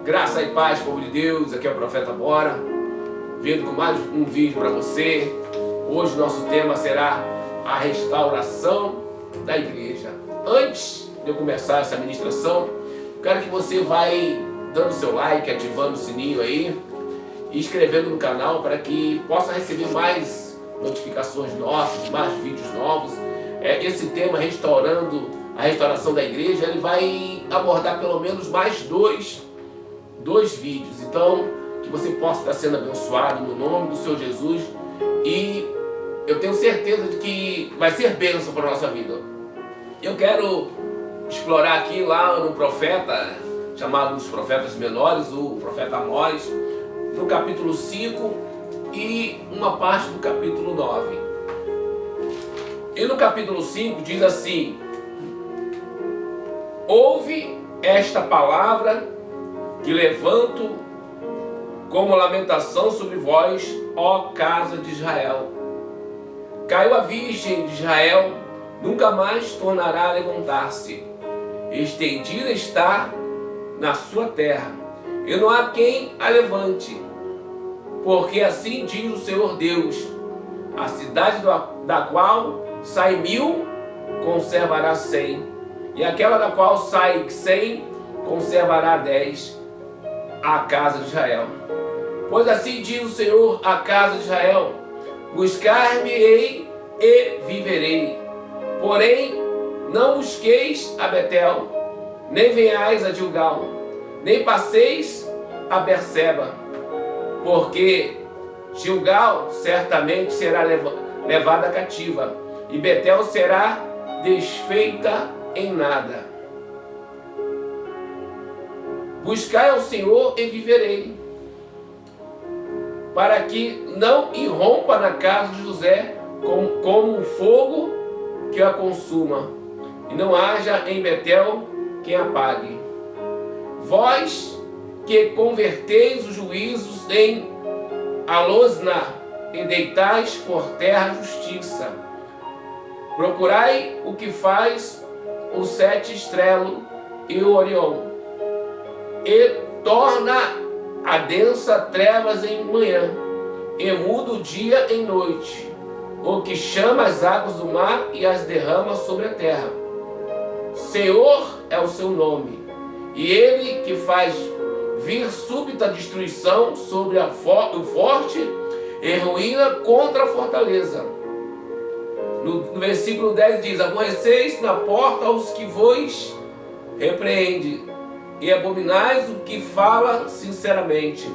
Graça e paz, povo de Deus, aqui é o Profeta Bora, vindo com mais um vídeo para você. Hoje nosso tema será a restauração da igreja. Antes de eu começar essa ministração, quero que você vai dando seu like, ativando o sininho aí, e inscrevendo no canal para que possa receber mais notificações nossas, mais vídeos novos. Esse tema, restaurando a restauração da igreja, ele vai abordar pelo menos mais dois vídeos. Então, que você possa estar sendo abençoado no nome do Senhor Jesus, e eu tenho certeza de que vai ser bênção para a nossa vida. Eu quero explorar aqui lá no profeta, chamado dos profetas menores, o profeta Amós, no capítulo 5 e uma parte do capítulo 9. E no capítulo 5 diz assim: ouve esta palavra que levanto como lamentação sobre vós, ó casa de Israel. Caiu a virgem de Israel, nunca mais tornará a levantar-se. Estendida está na sua terra, e não há quem a levante. Porque assim diz o Senhor Deus: a cidade da qual sai 1000, conservará 100, e aquela da qual sai 100, conservará 10, a casa de Israel. Pois assim diz o Senhor à casa de Israel: buscar-me-ei e viverei. Porém, não busqueis a Betel, nem venhais a Gilgal, nem passeis a Berseba, porque Gilgal certamente será levada cativa, e Betel será desfeita em nada. Buscai ao Senhor e viverei, para que não irrompa na casa de José como um fogo que a consuma, e não haja em Betel quem apague. Vós que converteis os juízos em Alosna e deitais por terra a justiça, procurai o que faz o sete estrelo e o Orion, e torna a densa trevas em manhã, e muda o dia em noite, o que chama as águas do mar e as derrama sobre a terra. Senhor é o seu nome, e ele que faz vir súbita destruição sobre o forte e ruína contra a fortaleza. No versículo 10 diz: aborreceis na porta aos que vos repreende, e abominais o que fala sinceramente.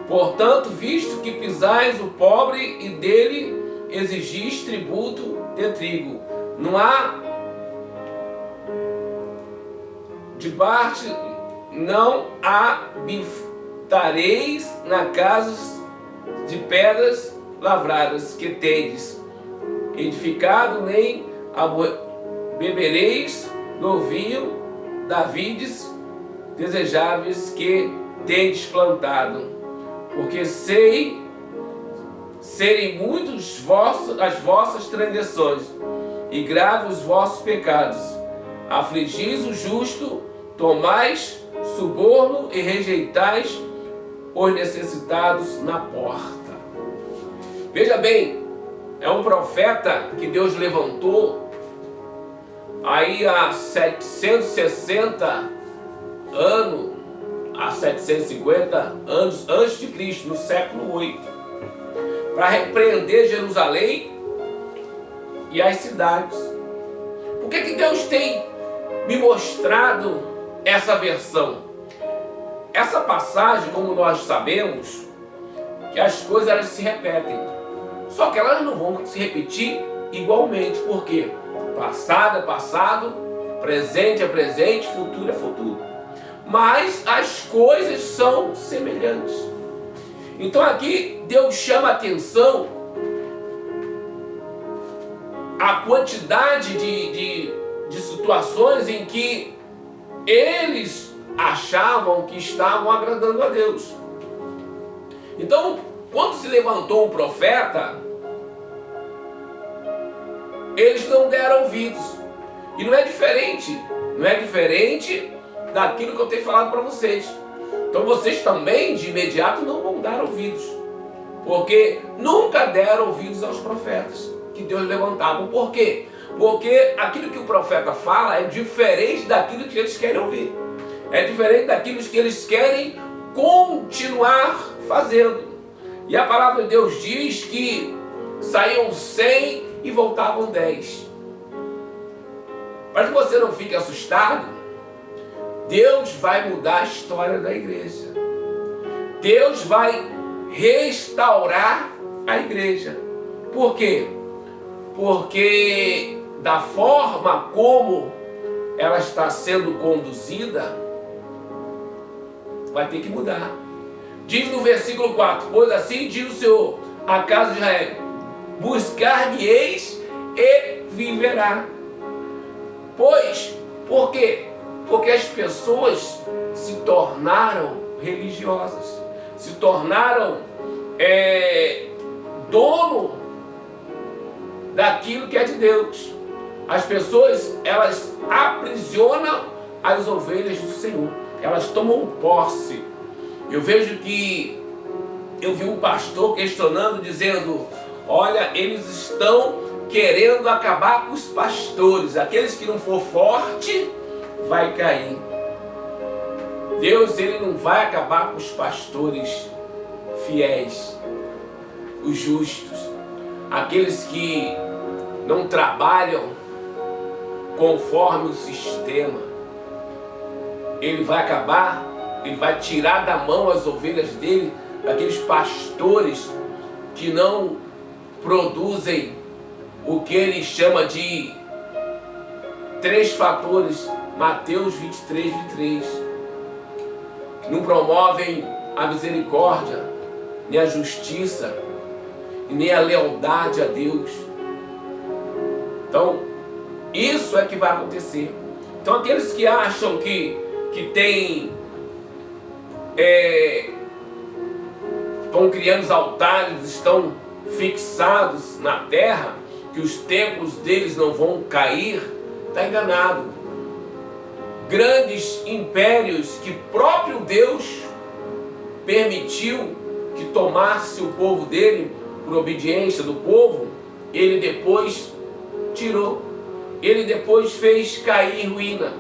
Portanto, visto que pisais o pobre e dele exigis tributo de trigo, não há não habitareis na casas de pedras lavradas que tendes edificado, nem bebereis do vinho da vides desejáveis que tendes plantado, porque serem muitos as vossas transgressões e graves os vossos pecados. Afligis o justo, tomais suborno e rejeitais os necessitados na porta. Veja bem, é um profeta que Deus levantou aí há 760 anos, há 750 anos antes de Cristo, no século 8, para repreender Jerusalém e as cidades. Por que Deus tem me mostrado essa versão? Essa passagem, como nós sabemos, que as coisas elas se repetem, só que elas não vão se repetir igualmente, porque passado é passado, presente é presente, futuro é futuro. Mas as coisas são semelhantes. Então aqui Deus chama a atenção a quantidade de situações em que eles achavam que estavam agradando a Deus. Então, quando se levantou um profeta, eles não deram ouvidos. E não é diferente daquilo que eu tenho falado para vocês. Então vocês também de imediato não vão dar ouvidos, porque nunca deram ouvidos aos profetas que Deus levantava. Por quê? Porque aquilo que o profeta fala é diferente daquilo que eles querem ouvir, é diferente daquilo que eles querem continuar fazendo. E a palavra de Deus diz que saíam 100 e voltavam 10. Para que você não fique assustado, Deus vai mudar a história da igreja. Deus vai restaurar a igreja. Por quê? Porque da forma como ela está sendo conduzida, vai ter que mudar. Diz no versículo 4: pois assim diz o Senhor à casa de Israel: buscar-me-eis e viverá. Pois, por quê? Porque as pessoas se tornaram religiosas, se tornaram dono daquilo que é de Deus. As pessoas, elas aprisionam as ovelhas do Senhor, elas tomam posse. Eu vi um pastor questionando, dizendo: olha, eles estão querendo acabar com os pastores, aqueles que não for forte vai cair. Deus, ele não vai acabar com os pastores fiéis, os justos, aqueles que não trabalham conforme o sistema. Ele vai acabar, ele vai tirar da mão as ovelhas dele, daqueles pastores que não produzem o que ele chama de 3 fatores, Mateus 23, 23, que não promovem a misericórdia, nem a justiça, e nem a lealdade a Deus. Então, isso é que vai acontecer. Então, aqueles que acham que estão criando os altares, estão fixados na terra, que os templos deles não vão cair, está enganado. Grandes impérios que próprio Deus permitiu que tomasse o povo dele, por obediência do povo, ele depois tirou, ele depois fez cair em ruína.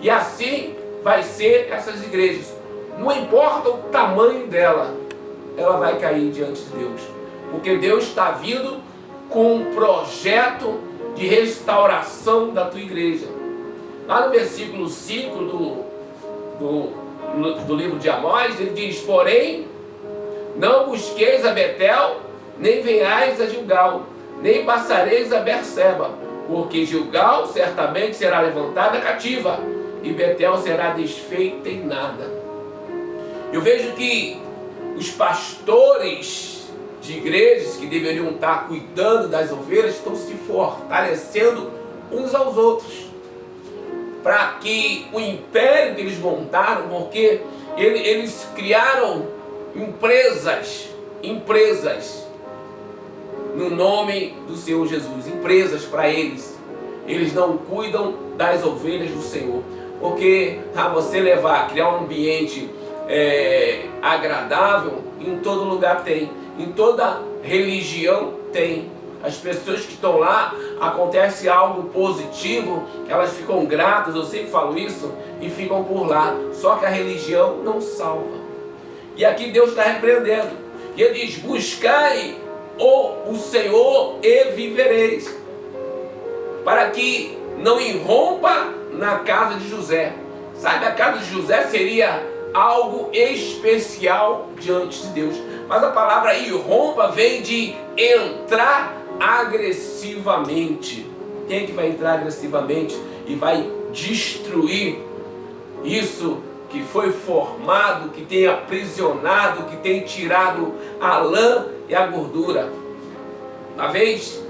E assim vai ser essas igrejas. Não importa o tamanho dela, ela vai cair diante de Deus, porque Deus está vindo com um projeto de restauração da tua igreja. Lá no versículo 5 do livro de Amós, ele diz: porém, não busqueis a Betel, nem venhais a Gilgal, nem passareis a Berseba, porque Gilgal certamente será levantada cativa, e Betel será desfeita em nada. Eu vejo que os pastores de igrejas que deveriam estar cuidando das ovelhas estão se fortalecendo uns aos outros, para que o império que eles montaram, porque eles criaram empresas no nome do Senhor Jesus, empresas para eles. Eles não cuidam das ovelhas do Senhor, porque você criar um ambiente agradável, em todo lugar tem, em toda religião tem. As pessoas que estão lá, acontece algo positivo, elas ficam gratas, eu sempre falo isso, e ficam por lá. Só que a religião não salva. E aqui Deus está repreendendo. E ele diz: buscai o Senhor e vivereis, para que não irrompa na casa de José. Sabe, a casa de José seria algo especial diante de Deus. Mas a palavra irrompa vem de entrar agressivamente. Quem é que vai entrar agressivamente e vai destruir isso que foi formado, que tem aprisionado, que tem tirado a lã e a gordura? Uma vez,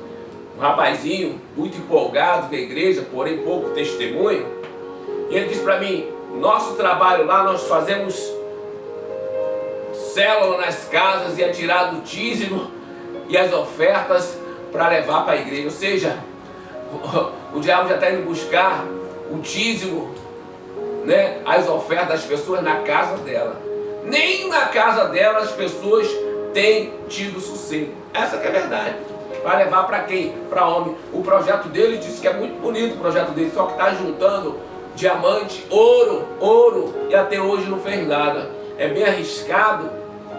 um rapazinho muito empolgado na igreja, porém pouco testemunho, ele disse para mim: nosso trabalho lá, nós fazemos célula nas casas e é tirado o dízimo e as ofertas para levar para a igreja. Ou seja, o diabo já está indo buscar o dízimo, né, as ofertas das pessoas na casa dela. Nem na casa dela as pessoas têm tido sossego. Essa que é a verdade. Vai levar para quem? Para homem. O projeto dele disse que é muito bonito o projeto dele, só que está juntando diamante, ouro, e até hoje não fez nada. É bem arriscado,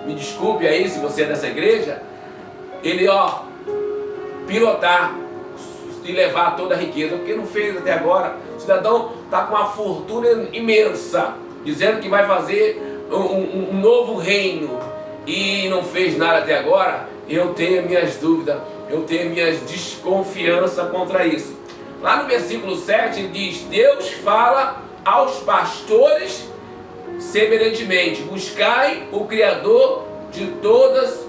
me desculpe aí se você é dessa igreja, ele pilotar e levar toda a riqueza, porque não fez até agora. O cidadão está com uma fortuna imensa, dizendo que vai fazer um novo reino e não fez nada até agora. Eu tenho minhas dúvidas, eu tenho minhas desconfianças contra isso. Lá no versículo 7 ele diz: Deus fala aos pastores semelhantemente, buscai o Criador de todas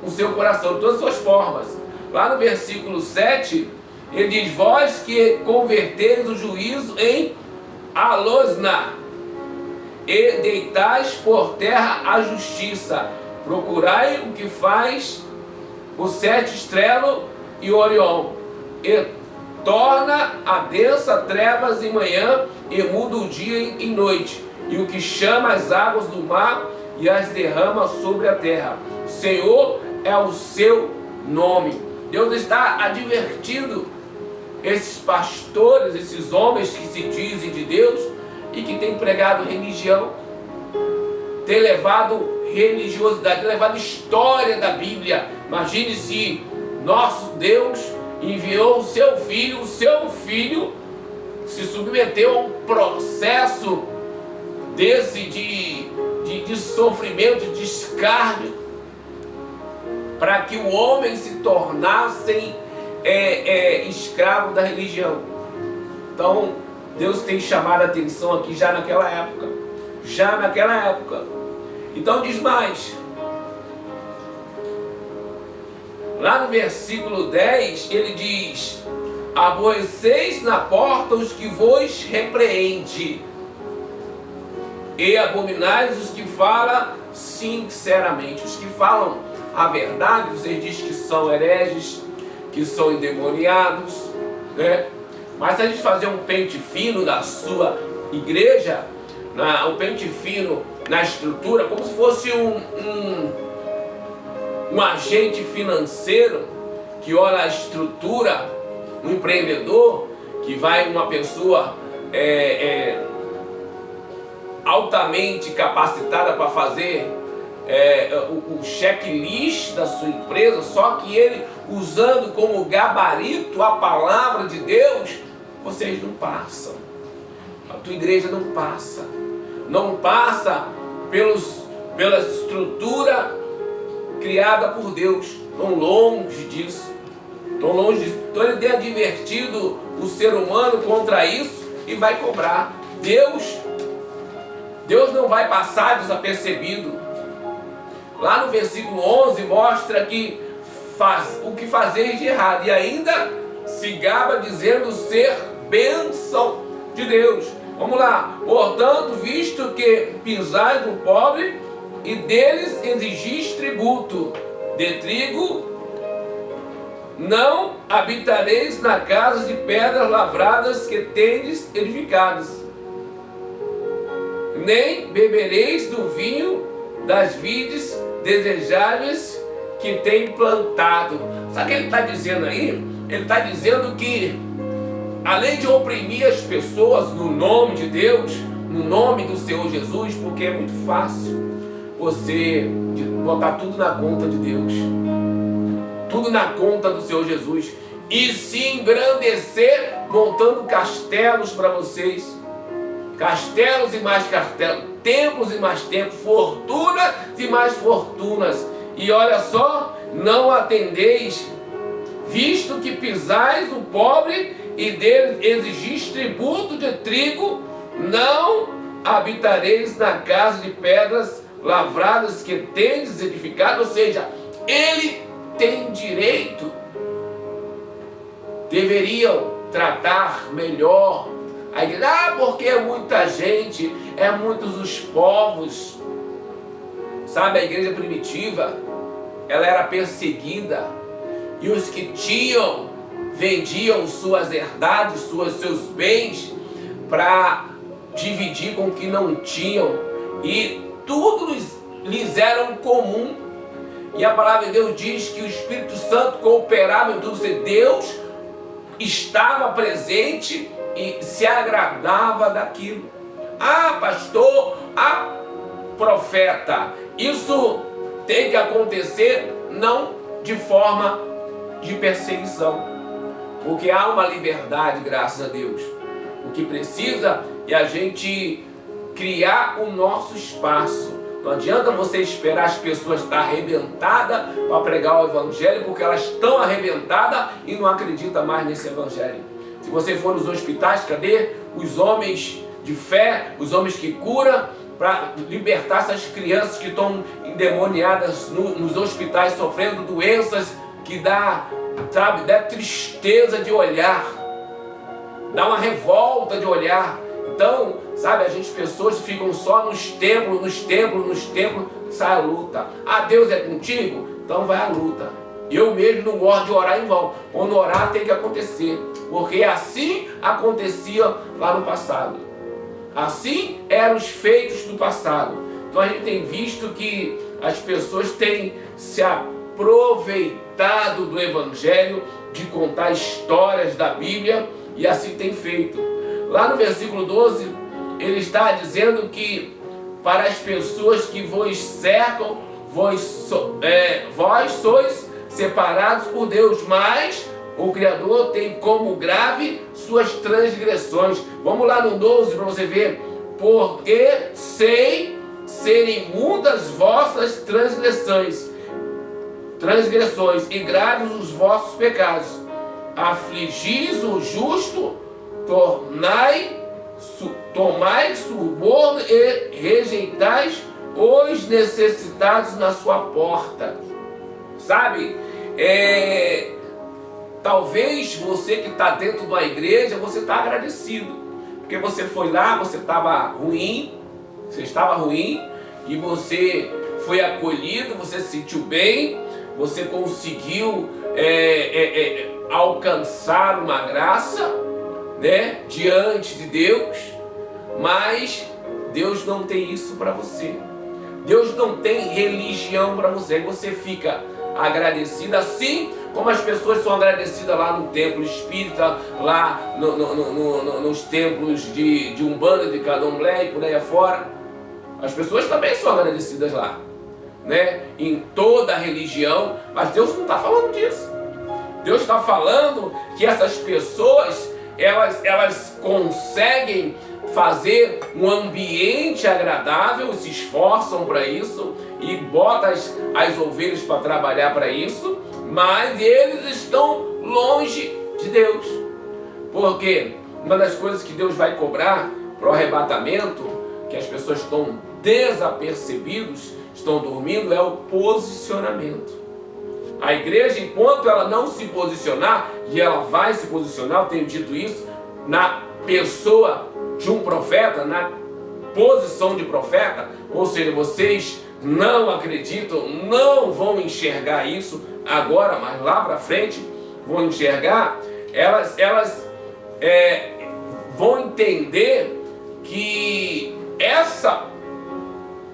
o seu coração, de todas as suas formas. Lá no versículo 7 ele diz: vós que converteis o juízo em alosna e deitais por terra a justiça, procurai o que faz o sete estrelo e o Orion, e torna a densa trevas em manhã e muda o dia em noite, e o que chama as águas do mar e as derrama sobre a terra. Senhor é o seu nome. Deus está advertindo esses pastores, esses homens que se dizem de Deus e que têm pregado religião, têm levado religiosidade, têm levado história da Bíblia. Imagine se nosso Deus enviou o seu filho se submeteu a um processo desse de sofrimento, de escárnio, para que o homem se tornasse escravo da religião. Então Deus tem chamado a atenção aqui já naquela época. Então diz mais, lá no versículo 10 ele diz: aborreceis na porta os que vos repreende, e abominais os que falam sinceramente. Os que falam a verdade, vocês dizem que são hereges, que são endemoniados, né? Mas se a gente fazer um pente fino na sua igreja, um pente fino na estrutura, como se fosse um agente financeiro que olha a estrutura, um empreendedor, que vai uma pessoa altamente capacitada para fazer o checklist da sua empresa, só que ele usando como gabarito a palavra de Deus. Vocês não passam, a tua igreja não passa pela estrutura criada por Deus. Tão longe disso. Então ele tem advertido o ser humano contra isso e vai cobrar. Deus não vai passar desapercebido. Lá no versículo 11 mostra que o que fazeis de errado, e ainda se gaba dizendo ser bênção de Deus. Vamos lá. Portanto, visto que pisais no pobre e deles exigis tributo de trigo, não habitareis na casa de pedras lavradas que tendes edificadas, nem bebereis do vinho das vides desejáveis que tem plantado. Sabe o que ele está dizendo aí? Ele está dizendo que, além de oprimir as pessoas no nome de Deus, no nome do Senhor Jesus, porque é muito fácil você botar tudo na conta de Deus, tudo na conta do Senhor Jesus, e se engrandecer montando castelos para vocês, castelos e mais castelos, templos e mais templos, fortunas e mais fortunas. E olha só, não atendeis, visto que pisais o pobre e dele exigis tributo de trigo, não habitareis na casa de pedras lavradas que tendes edificado. Ou seja, ele tem direito. Deveriam tratar melhor a igreja. Porque é muita gente, é muitos os povos. Sabe, a igreja primitiva, ela era perseguida, e os que tinham vendiam suas herdades, seus bens, para dividir com o que não tinham. e tudo lhes era comum. E a palavra de Deus diz que o Espírito Santo cooperava em tudo. Deus estava presente e se agradava daquilo. Ah, pastor, profeta, isso tem que acontecer não de forma de perseguição, porque há uma liberdade, graças a Deus. O que precisa é a gente criar o nosso espaço. Não adianta você esperar as pessoas estar arrebentadas para pregar o evangelho, porque elas estão arrebentadas e não acreditam mais nesse evangelho. Se você for nos hospitais, cadê os homens de fé, os homens que curam, para libertar essas crianças que estão endemoniadas nos hospitais, sofrendo doenças que dá tristeza de olhar, dá uma revolta de olhar. Então, as pessoas ficam só nos templos, sai a luta. Ah, Deus é contigo? Então vai a luta. Eu mesmo não gosto de orar em vão. Quando orar tem que acontecer, porque assim acontecia lá no passado. Assim eram os feitos do passado. Então a gente tem visto que as pessoas têm se aproveitado do Evangelho, de contar histórias da Bíblia, e assim tem feito. Lá no versículo 12, ele está dizendo que para as pessoas que vos cercam, vós sois separados por Deus, mas o Criador tem como grave suas transgressões. Vamos lá no 12 para você ver. Porque sei ser imundas vossas transgressões e graves os vossos pecados. Afligis o justo, tomai suborno e rejeitais os necessitados na sua porta. Talvez você que está dentro de uma igreja, você está agradecido, porque você foi lá, você estava ruim, e você foi acolhido, você se sentiu bem, você conseguiu alcançar uma graça, né, diante de Deus. Mas Deus não tem isso para você. Deus não tem religião para você. Aí você fica agradecido, assim como as pessoas são agradecidas lá no templo espírita, lá nos templos de Umbanda, de Candomblé e por aí afora. As pessoas também são agradecidas lá, né? Em toda a religião. Mas Deus não está falando disso. Deus está falando que essas pessoas, elas conseguem fazer um ambiente agradável, se esforçam para isso e botam as ovelhas para trabalhar para isso, mas eles estão longe de Deus. Porque uma das coisas que Deus vai cobrar para o arrebatamento, que as pessoas estão desapercebidos, estão dormindo, é o posicionamento. A igreja, enquanto ela não se posicionar, e ela vai se posicionar, eu tenho dito isso, na pessoa de um profeta, na posição de profeta, ou seja, vocês não acreditam, não vão enxergar isso agora, mas lá para frente vão enxergar, elas vão entender que essa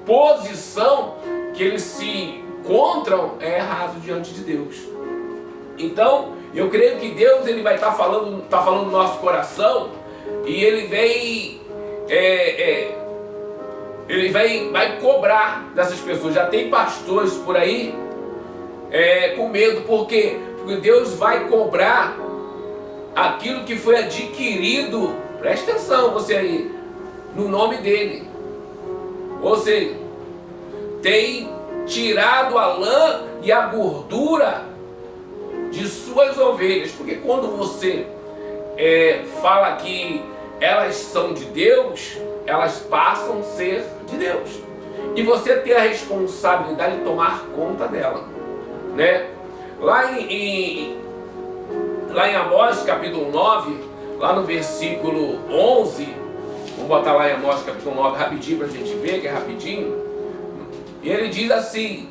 posição que eles se encontram é errado diante de Deus. Então, eu creio que Deus ele vai estar falando no nosso coração, e ele vai cobrar dessas pessoas. Já tem pastores por aí com medo, porque Deus vai cobrar aquilo que foi adquirido, presta atenção você aí, no nome dele. Ou seja, tem tirado a lã e a gordura de suas ovelhas, porque quando você fala que elas são de Deus, elas passam a ser de Deus, e você tem a responsabilidade de tomar conta dela, né? Lá em Amós capítulo 9, lá no versículo 11, vamos botar lá em Amós capítulo 9 rapidinho para a gente ver, que é rapidinho. E ele diz assim: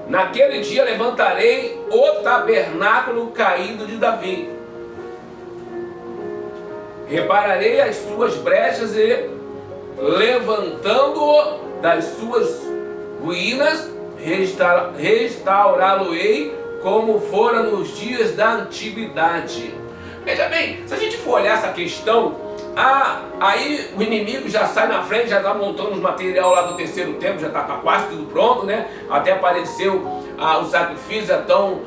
naquele dia levantarei o tabernáculo caído de Davi, repararei as suas brechas e, levantando-o das suas ruínas, restaurá-lo-ei como fora nos dias da antiguidade. Veja bem, se a gente for olhar essa questão, aí o inimigo já sai na frente, já está montando os material lá do terceiro templo, já está quase tudo pronto, né? Até apareceu o sacrifício, já estão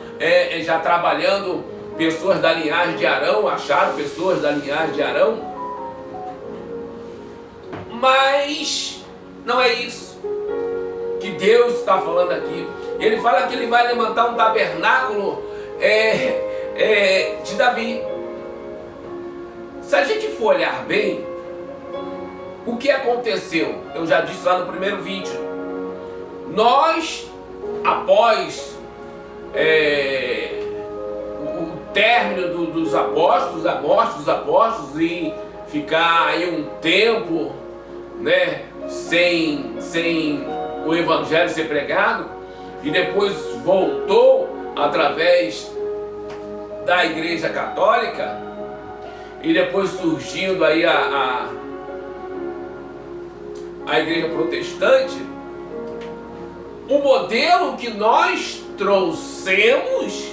já trabalhando pessoas da linhagem de Arão, acharam pessoas da linhagem de Arão. Mas não é isso que Deus está falando aqui. Ele fala que ele vai levantar um tabernáculo de Davi. Se a gente for olhar bem, o que aconteceu? Eu já disse lá no primeiro vídeo. Nós, após o término dos apóstolos, a morte dos apóstolos, e ficar aí um tempo, né, sem o evangelho ser pregado, e depois voltou através da Igreja Católica, e depois surgindo aí a Igreja Protestante, o modelo que nós trouxemos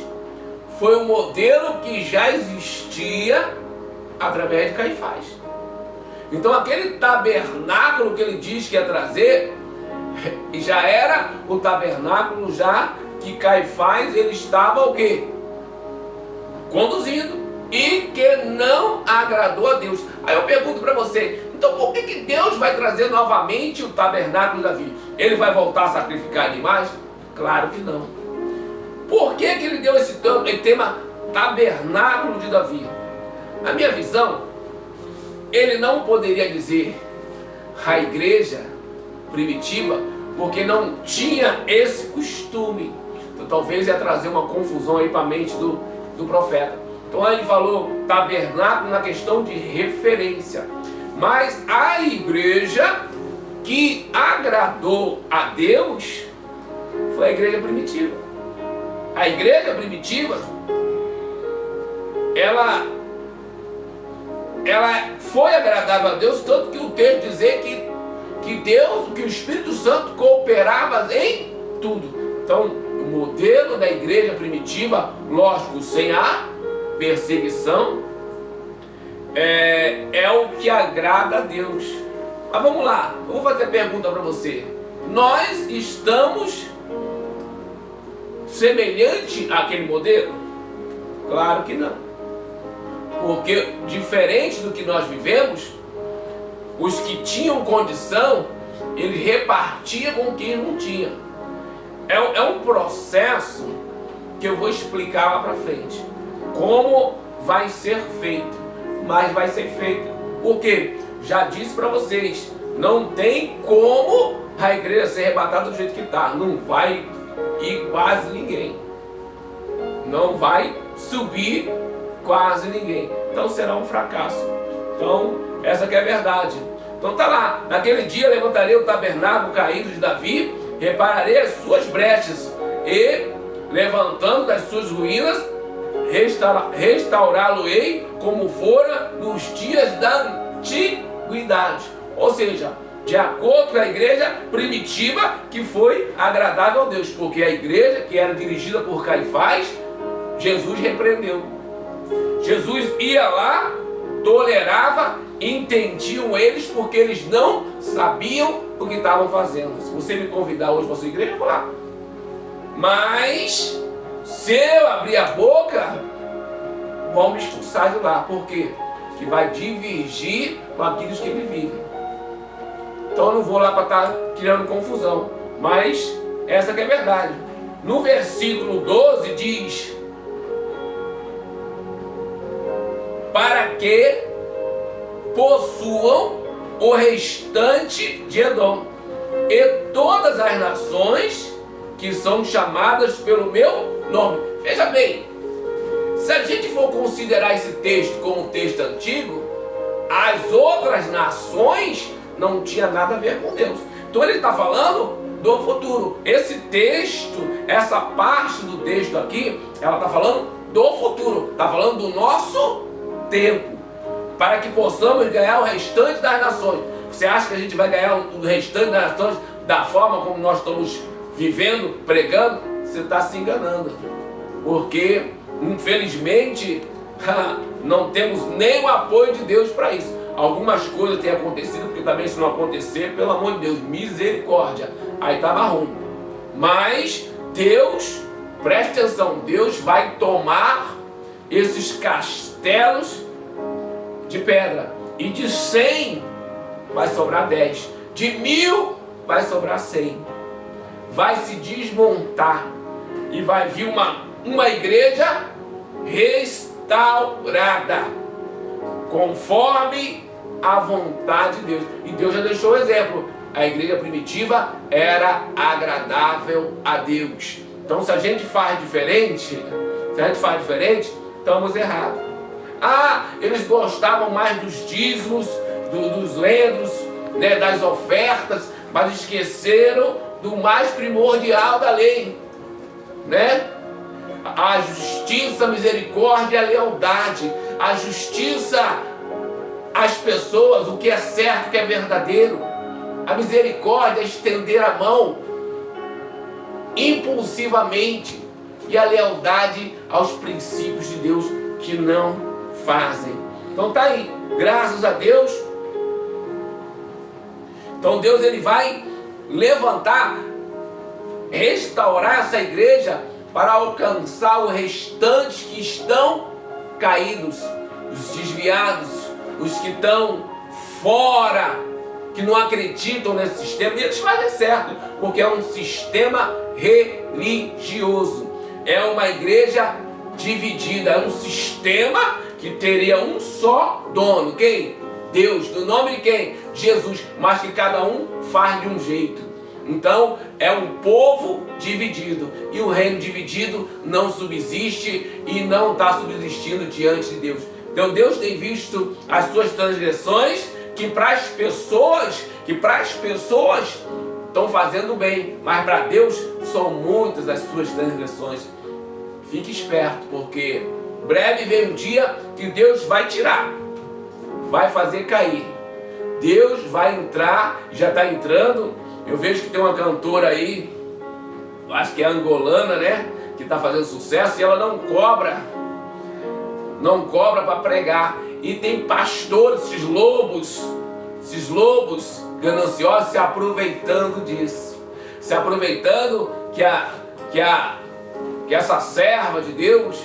foi um modelo que já existia através de Caifás. Então aquele tabernáculo que ele diz que ia trazer, já era o tabernáculo já que Caifás ele estava o quê? Conduzindo. E que não agradou a Deus. Aí eu pergunto para você, então por que Deus vai trazer novamente o tabernáculo de Davi? Ele vai voltar a sacrificar animais? Claro que não. Por que ele deu esse tema tabernáculo de Davi? Na minha visão, ele não poderia dizer a igreja primitiva, porque não tinha esse costume. Então talvez ia trazer uma confusão aí para a mente do profeta. Então ele falou tabernáculo na questão de referência. Mas a igreja que agradou a Deus foi a igreja primitiva. A igreja primitiva, ela foi agradável a Deus, tanto que o texto dizer que Deus, que o Espírito Santo cooperava em tudo. Então, o modelo da igreja primitiva, lógico, sem a perseguição, é o que agrada a Deus. Mas vamos lá, eu vou fazer a pergunta para você. Nós estamos semelhante àquele modelo? Claro que não. Porque diferente do que nós vivemos, os que tinham condição, eles repartiam com quem não tinha. É um processo que eu vou explicar lá para frente. Como vai ser feito, mas vai ser feito. Porque já disse para vocês, não tem como a igreja ser arrebatada do jeito que está. Não vai ir quase ninguém. Não vai subir quase ninguém. Então será um fracasso. Então essa que é a verdade. Então tá lá, naquele dia levantarei o tabernáculo caído de Davi, repararei as suas brechas e, levantando das suas ruínas, restaurá-lo-ei como fora nos dias da antiguidade. Ou seja, de acordo com a igreja primitiva que foi agradável a Deus, porque a igreja que era dirigida por Caifás, Jesus repreendeu. Jesus ia lá, tolerava, entendiam eles porque eles não sabiam o que estavam fazendo. Se você me convidar hoje para a sua igreja, eu vou lá. Mas se eu abrir a boca, vão me expulsar de lá. Por quê? Que vai divergir com aqueles que me vivem. Então eu não vou lá para estar criando confusão. Mas essa que é a verdade. No versículo 12 diz: para que possuam o restante de Edom e todas as nações que são chamadas pelo meu nome. Veja bem, se a gente for considerar esse texto como um texto antigo, as outras nações não tinha nada a ver com Deus. Então ele está falando do futuro. Esse texto, essa parte do texto aqui, ela está falando do futuro, está falando do nosso tempo. para que possamos ganhar o restante das nações. Você acha que a gente vai ganhar o restante das nações da forma como nós estamos vivendo, pregando? Você está se enganando, porque infelizmente não temos nem o apoio de Deus para isso. Algumas coisas têm acontecido, porque também se não acontecer, pelo amor de Deus, misericórdia, aí estava ruim. Mas Deus, preste atenção, Deus vai tomar esses castelos de pedra, e de 100 vai sobrar 10, de 1000 vai sobrar 100, vai se desmontar e vai vir uma igreja restaurada, conforme a vontade de Deus. E Deus já deixou o exemplo, a igreja primitiva era agradável a Deus. Então se a gente faz diferente, estamos errados. Eles gostavam mais dos dízimos, dos lendos, né, das ofertas, mas esqueceram do mais primordial da lei, né? A justiça, a misericórdia e a lealdade. A justiça às pessoas, o que é certo, o que é verdadeiro. A misericórdia é estender a mão impulsivamente, e a lealdade aos princípios de Deus que não fazem. Então tá aí, graças a Deus. Então Deus ele vai levantar, restaurar essa igreja para alcançar o restante que estão caídos, os desviados, os que estão fora, que não acreditam nesse sistema. E eles fazem certo, porque é um sistema religioso, é uma igreja dividida, é um sistema que teria um só dono. Quem? Deus. No nome de quem? Jesus. Mas que cada um faz de um jeito. Então é um povo dividido, e o reino dividido não subsiste e não está subsistindo diante de Deus. Então Deus tem visto as suas transgressões, que para as pessoas estão fazendo bem, mas para Deus são muitas as suas transgressões. Fique esperto, porque breve vem um dia que Deus vai tirar, vai fazer cair. Deus vai entrar, já está entrando. Eu vejo que tem uma cantora aí, eu acho que é angolana, né, que está fazendo sucesso, e ela não cobra para pregar. E tem pastores, esses lobos gananciosos se aproveitando disso, se aproveitando que essa serva de Deus,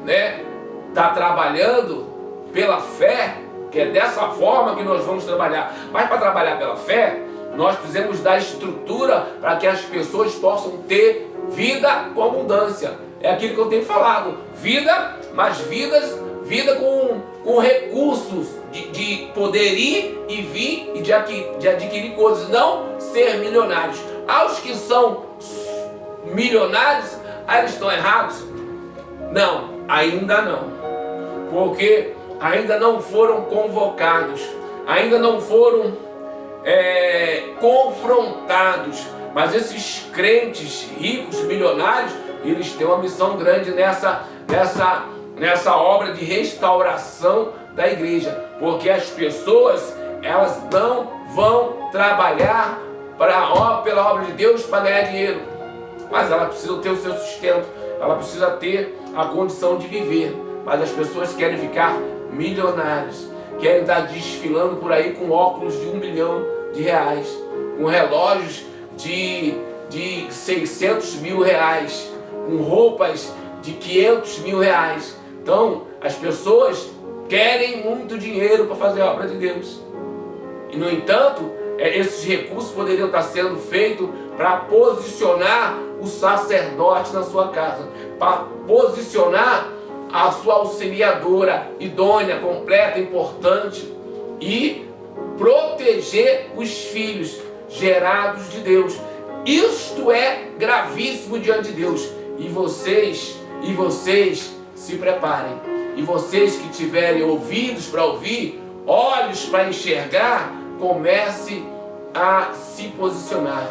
né, está trabalhando pela fé, que é dessa forma que nós vamos trabalhar. Mas para trabalhar pela fé, nós precisamos dar estrutura para que as pessoas possam ter vida com abundância. É aquilo que eu tenho falado, vida, mas vida com recursos de poder ir e vir e de adquirir coisas, não ser milionários. Aos que são milionários, eles estão errados? Não, ainda não, porque ainda não foram convocados, ainda não foram confrontados. Mas esses crentes ricos, milionários, eles têm uma missão grande nessa obra de restauração da igreja, porque as pessoas, elas não vão trabalhar pela obra de Deus para ganhar dinheiro, mas ela precisa ter o seu sustento, ela precisa ter a condição de viver. Mas as pessoas querem ficar milionários, querem estar desfilando por aí com óculos de R$1 milhão, com relógios de 600 mil reais, com roupas de 500 mil reais. Então as pessoas querem muito dinheiro para fazer a obra de Deus, e no entanto esses recursos poderiam estar sendo feitos para posicionar o sacerdote na sua casa, para posicionar a sua auxiliadora idônea, completa, importante, e proteger os filhos gerados de Deus. Isto é gravíssimo diante de Deus. E vocês se preparem. E vocês que tiverem ouvidos para ouvir, olhos para enxergar, comece a se posicionar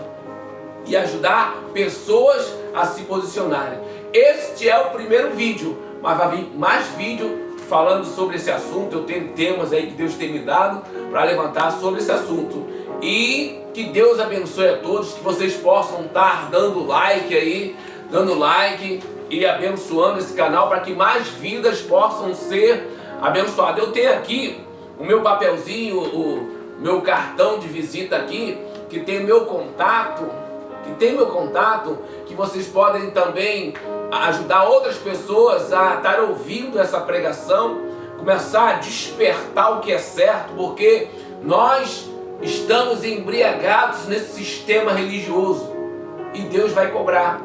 e ajudar pessoas a se posicionarem. Este é o primeiro vídeo, mas vai vir mais vídeo falando sobre esse assunto. Eu tenho temas aí que Deus tem me dado para levantar sobre esse assunto. E que Deus abençoe a todos, que vocês possam estar dando like aí, e abençoando esse canal para que mais vidas possam ser abençoadas. Eu tenho aqui o meu papelzinho, o meu cartão de visita aqui, que tem meu contato, que vocês podem também ajudar outras pessoas a estar ouvindo essa pregação, começar a despertar o que é certo, porque nós estamos embriagados nesse sistema religioso e Deus vai cobrar.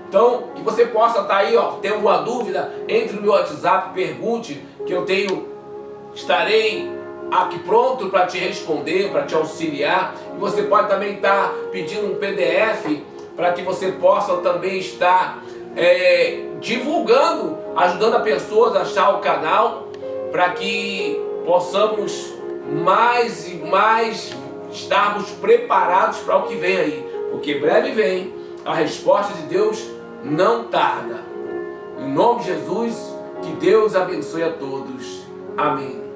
Então, que você possa estar aí, tem alguma dúvida, entre no meu WhatsApp, pergunte, que estarei aqui pronto para te responder, para te auxiliar. E você pode também estar pedindo um PDF para que você possa também estar divulgando, ajudando as pessoas a achar o canal, para que possamos mais e mais estarmos preparados para o que vem aí, porque breve vem, a resposta de Deus não tarda. Em nome de Jesus, que Deus abençoe a todos. Amém.